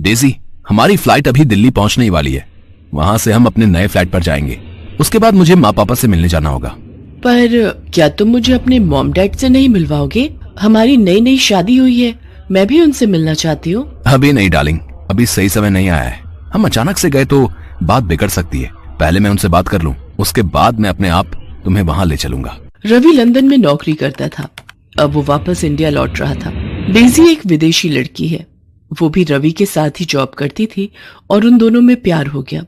Daisy, हमारी flight अभी दिल्ली पहुंचने ही वाली है। वहां से हम अपने नए फ्लैट पर जाएंगे। उसके बाद मुझे माँ पापा से मिलने जाना होगा। पर क्या तुम मुझे अपने मॉम डैड से नहीं मिलवाओगे? हमारी नई नई शादी हुई है, मैं भी उनसे मिलना चाहती हूँ। अभी नहीं डार्लिंग, अभी सही समय नहीं आया है। हम अचानक से गए तो बात बिगड़ सकती है। पहले मैं उनसे बात कर लूं, उसके बाद मैं अपने आप तुम्हें वहां ले चलूंगा। रवि लंदन में नौकरी करता था। अब वो वापस इंडिया लौट रहा था। डेजी एक विदेशी लड़की है। वो भी रवि के साथ ही जॉब करती थी और उन दोनों में प्यार हो गया।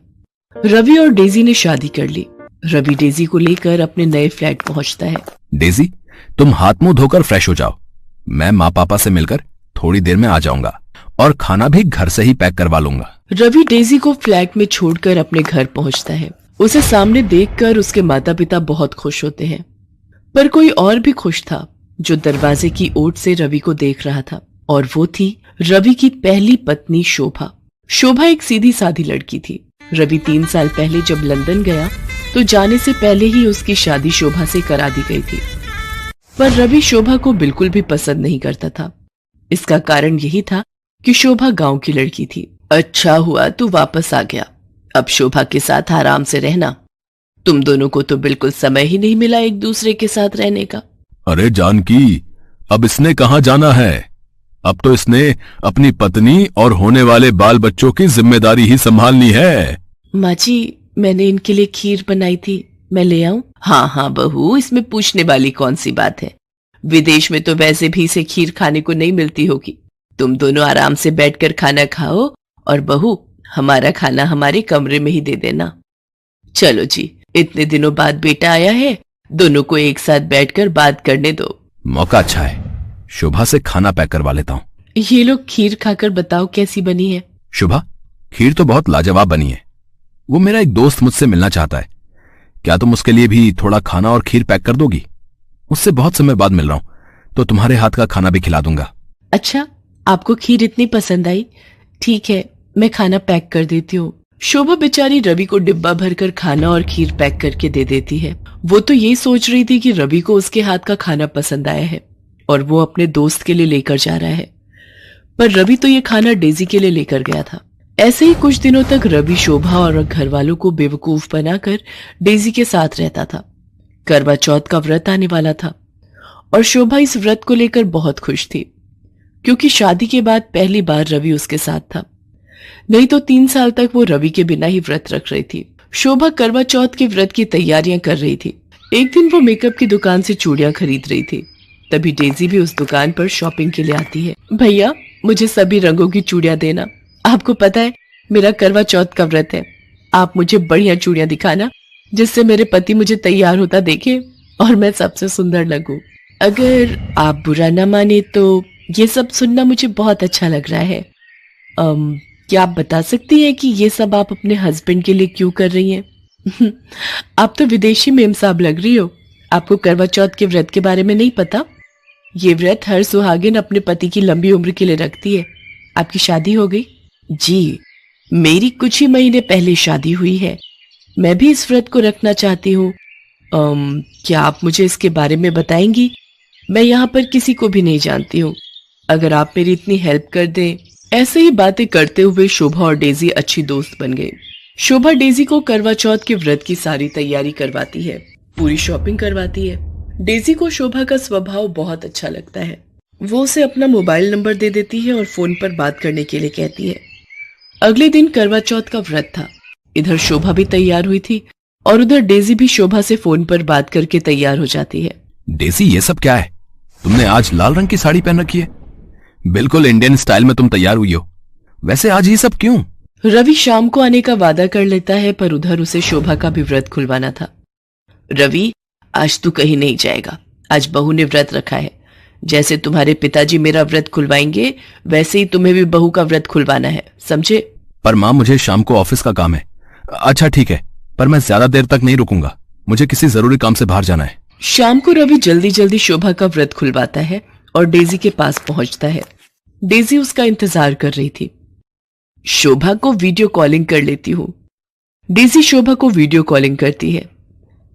रवि और डेजी ने शादी कर ली। रवि डेजी को लेकर अपने नए फ्लैट पहुंचता है। डेजी, तुम हाथ मुंह धोकर फ्रेश हो जाओ। मैं माँ पापा से मिलकर थोड़ी देर में आ जाऊंगा और खाना भी घर से ही पैक करवा लूंगा। रवि डेजी को फ्लैट में छोड़कर अपने घर पहुंचता है। उसे सामने देखकर उसके माता पिता बहुत खुश होते हैं, पर कोई और भी खुश था जो दरवाजे की ओट से रवि को देख रहा था, और वो थी रवि की पहली पत्नी शोभा। शोभा एक सीधी सादी लड़की थी। रवि 3 साल पहले जब लंदन गया तो जाने से पहले ही उसकी शादी शोभा से करा दी गई थी, पर रवि शोभा को बिल्कुल भी पसंद नहीं करता था। इसका कारण यही था कि शोभा गांव की लड़की थी। अच्छा हुआ तू वापस आ गया, अब शोभा के साथ आराम से रहना। तुम दोनों को तो बिल्कुल समय ही नहीं मिला एक दूसरे के साथ रहने का। अरे जानकी, अब इसने कहाँ जाना है? अब तो इसने अपनी पत्नी और होने वाले बाल बच्चों की जिम्मेदारी ही संभालनी है। माँ जी, मैंने इनके लिए खीर बनाई थी, मैं ले आऊं? हाँ हाँ बहू, इसमें पूछने वाली कौन सी बात है। विदेश में तो वैसे भी इसे खीर खाने को नहीं मिलती होगी। तुम दोनों आराम से बैठकर खाना खाओ, और बहू हमारा खाना हमारे कमरे में ही दे देना। चलो जी, इतने दिनों बाद बेटा आया है, दोनों को एक साथ बैठकर बात करने दो। मौका अच्छा है, शोभा से खाना पैक करवा लेता हूँ। ये लोग खीर खाकर बताओ कैसी बनी है। शुभा, खीर तो बहुत लाजवाब बनी है। वो मेरा एक दोस्त मुझसे मिलना चाहता है। क्या तुम उसके लिए भी थोड़ा खाना और खीर पैक कर दोगी? उससे बहुत समय बाद मिल रहा हूं, तो तुम्हारे हाथ का खाना भी खिला दूंगा। अच्छा, आपको खीर इतनी पसंद आई? ठीक है, मैं खाना पैक कर देती हूँ। शोभा बेचारी रवि को डिब्बा भरकर खाना और खीर पैक करके दे देती है। वो तो ये सोच रही थी कि रवि को उसके हाथ का खाना पसंद आया है और वो अपने दोस्त के लिए लेकर जा रहा है, पर रवि तो ये खाना डेजी के लिए लेकर गया था। ऐसे ही कुछ दिनों तक रवि शोभा और घर वालों को बेवकूफ बनाकर डेजी के साथ रहता था। करवा चौथ का व्रत आने वाला था और शोभा इस व्रत को लेकर बहुत खुश थी, क्योंकि शादी के बाद पहली बार रवि उसके साथ था। नहीं तो 3 साल तक वो रवि के बिना ही व्रत रख रही थी। शोभा करवा चौथ के व्रत की तैयारियां कर रही थी। एक दिन वो मेकअप की दुकान से चूड़ियां खरीद रही थी। तभी डेजी भी उस दुकान पर शॉपिंग के लिए आती है। भैया, मुझे सभी रंगों की चूड़ियां देना। आपको पता है मेरा करवा चौथ का व्रत है। आप मुझे बढ़िया चूड़ियां दिखाना, जिससे मेरे पति मुझे तैयार होता देखे और मैं सबसे सुंदर लगूं। अगर आप बुरा न माने तो ये सब सुनना मुझे बहुत अच्छा लग रहा है। क्या आप बता सकती हैं कि ये सब आप अपने हस्बैंड के लिए क्यों कर रही हैं? आप तो विदेशी मेम साहब लग रही हो। आपको करवा चौथ के व्रत के बारे में नहीं पता? ये व्रत हर सुहागिन अपने पति की लंबी उम्र के लिए रखती है। आपकी शादी हो गई? जी, मेरी कुछ ही महीने पहले शादी हुई है। मैं भी इस व्रत को रखना चाहती हूँ। क्या आप मुझे इसके बारे में बताएंगी? मैं यहाँ पर किसी को भी नहीं जानती हूँ। अगर आप मेरी इतनी हेल्प कर दें। ऐसे ही बातें करते हुए शोभा और डेजी अच्छी दोस्त बन गई। शोभा डेजी को करवा चौथ के व्रत की सारी तैयारी करवाती है, पूरी शॉपिंग करवाती है। डेजी को शोभा का स्वभाव बहुत अच्छा लगता है। वो उसे अपना मोबाइल नंबर दे देती है और फोन पर बात करने के लिए कहती है। अगले दिन करवा चौथ का व्रत था। इधर शोभा भी तैयार हुई थी और उधर डेजी भी शोभा से फोन पर बात करके तैयार हो जाती है। डेजी, ये सब क्या है? तुमने आज लाल रंग की साड़ी पहन रखी है। बिल्कुल इंडियन स्टाइल में तुम तैयार हुई हो। वैसे आज ये सब क्यों? रवि शाम को आने का वादा कर लेता है, पर उधर उसे शोभा का भी व्रत खुलवाना था। रवि, आज तू कहीं नहीं जाएगा। आज बहू ने व्रत रखा है। जैसे तुम्हारे पिताजी मेरा व्रत खुलवाएंगे, वैसे ही तुम्हें भी बहू का व्रत खुलवाना है, समझे? पर माँ, मुझे शाम को ऑफिस का काम है। अच्छा ठीक है, पर मैं ज्यादा देर तक नहीं रुकूंगा। मुझे किसी जरूरी काम से बाहर जाना है। शाम को रवि जल्दी जल्दी शोभा का व्रत खुलवाता है और डेजी के पास पहुंचता है। डेजी उसका इंतजार कर रही थी। शोभा को वीडियो कॉलिंग कर लेती हूँ। डेजी शोभा को वीडियो कॉलिंग करती है।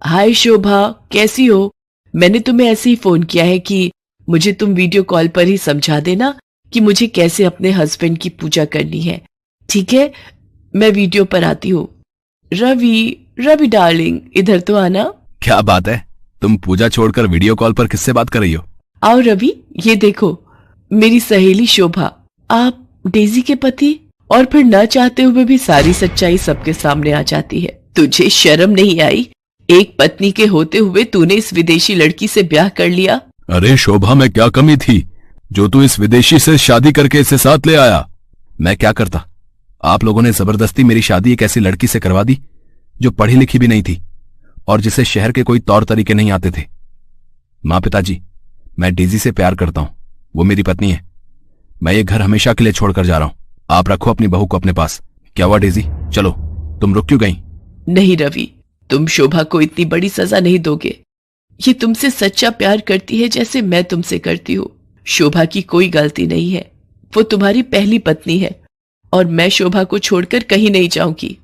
हाय शोभा, कैसी हो? मैंने तुम्हें ऐसे ही फोन किया है कि मुझे तुम वीडियो कॉल पर ही समझा देना कि मुझे कैसे अपने हस्बैंड की पूजा करनी है। ठीक है, मैं वीडियो पर आती हूँ। रवि, रवि डार्लिंग, इधर तो आना। क्या बात है, तुम पूजा छोड़कर वीडियो कॉल पर किससे बात कर रही हो? आओ रवि, ये देखो, मेरी सहेली शोभा। आप डेजी के पति। और फिर न चाहते हुए भी सारी सच्चाई सबके सामने आ जाती है। तुझे शर्म नहीं आई? एक पत्नी के होते हुए तूने इस विदेशी लड़की से ब्याह कर लिया। अरे शोभा, में क्या कमी थी जो तू इस विदेशी से शादी करके इसे साथ ले आया? मैं क्या करता? आप लोगों ने जबरदस्ती मेरी शादी एक ऐसी लड़की से करवा दी जो पढ़ी लिखी भी नहीं थी और जिसे शहर के कोई तौर तरीके नहीं आते थे। माँ पिताजी, मैं डेजी से प्यार करता हूं, वो मेरी पत्नी है। मैं ये घर हमेशा के लिए छोड़कर जा रहा हूं। आप रखो अपनी बहू को अपने पास। क्या हुआ डेजी, चलो, तुम रुक क्यों गई? नहीं रवि, तुम शोभा को इतनी बड़ी सजा नहीं दोगे। ये तुमसे सच्चा प्यार करती है जैसे मैं तुमसे करती हूँ। शोभा की कोई गलती नहीं है, वो तुम्हारी पहली पत्नी है और मैं शोभा को छोड़कर कहीं नहीं जाऊंगी।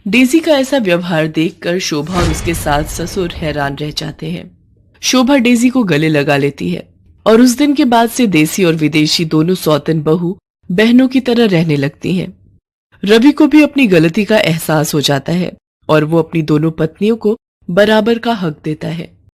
डेजी का ऐसा व्यवहार देखकर शोभा और उसके सास ससुर हैरान रह जाते हैं। शोभा डेजी को गले लगा लेती है और उस दिन के बाद से देसी और विदेशी दोनों सौतन बहू बहनों की तरह रहने लगती हैं। रवि को भी अपनी गलती का एहसास हो जाता है और वो अपनी दोनों पत्नियों को बराबर का हक देता है।